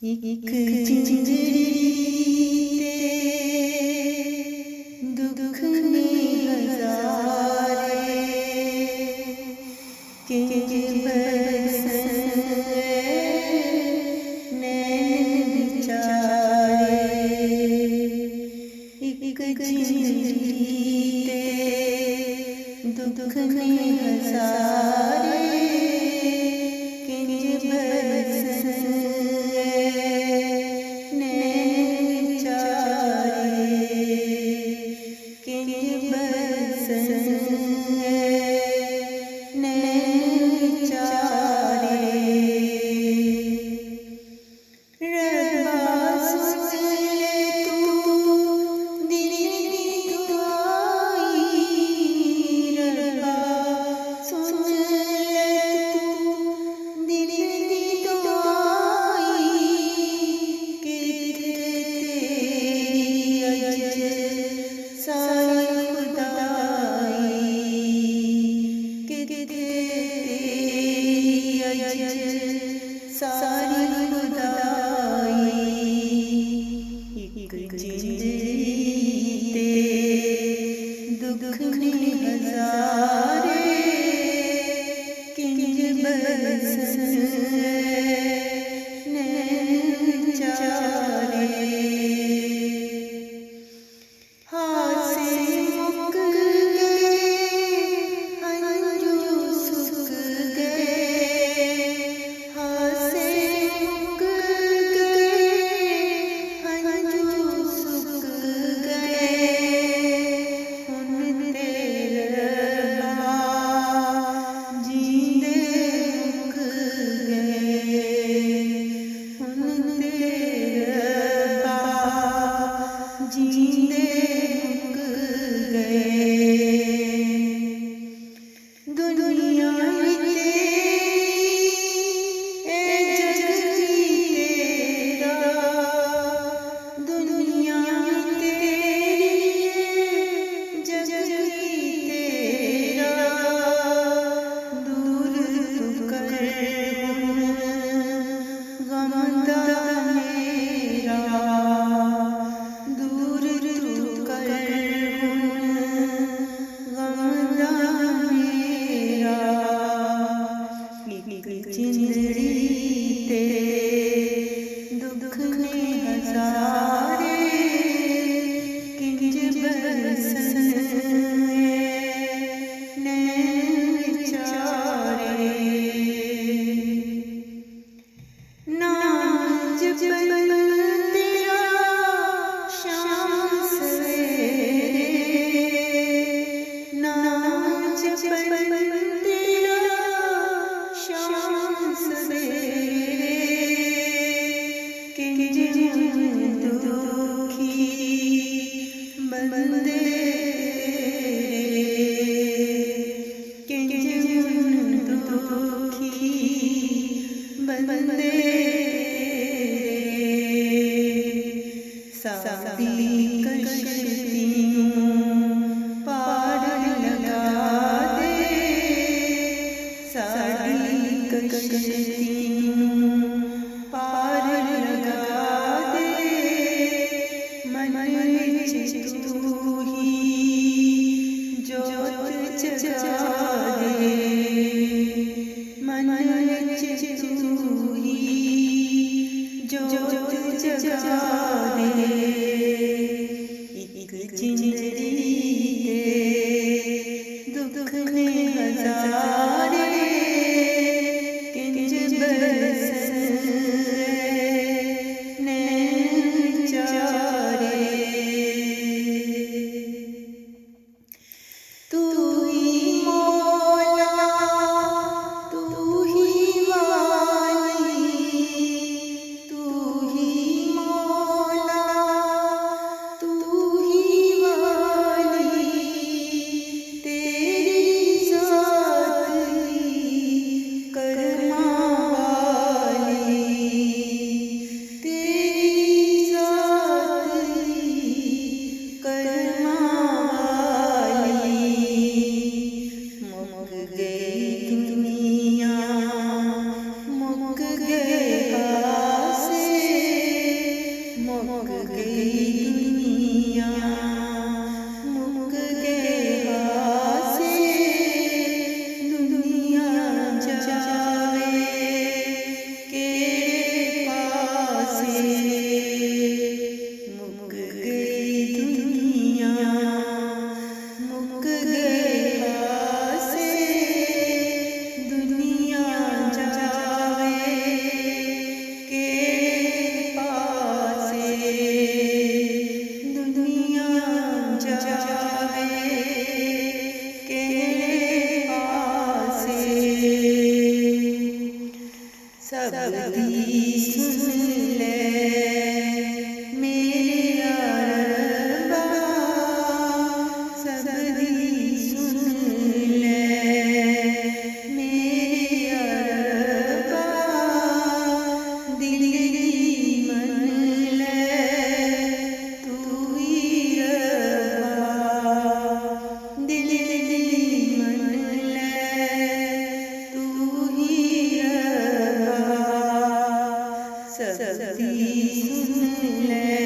एक जिंदड़ी दुख में हजारे के बरसन नैन बेचारे। एक जिंदड़ी दुख में हजारे के बरसन सारी खुदाई एक जिंदड़ी दुख में हजारे किंज बरसन नैन चारे। हाथ से मुक गए हंजू सूख गए, हाथ से मुक गए हंजू सूख गए। उन तेरे जींदे मुक गए, उन तेरे जींदे दुनिया तेरी ए जग तेरा, दुनिया तेरी जग तेरा। दूर तू कर गमदा मेरा, दूर तू कर गमदा मेरा। एक जिंदड़ी दुख में हजारे किंज बरसन नैन बेचारे। नाम जपन तेरा शाम सवेरे, नाम जपन तेरा शाम सवेरे। किंज दुखी बंदे किंज दुखी बंदे साबी कश्तियों पार लगा दे, साबी कश्तियों पार लगा दे। मन विच तू ही जोत जगा दे, मन विच तू ही जोत जगा दे। एक जिंदड़ी दुख में हजारे किंज बरसन नैन चारे। तू ही मौला तू ही वाली, तू ही मौला सबकी सुन ले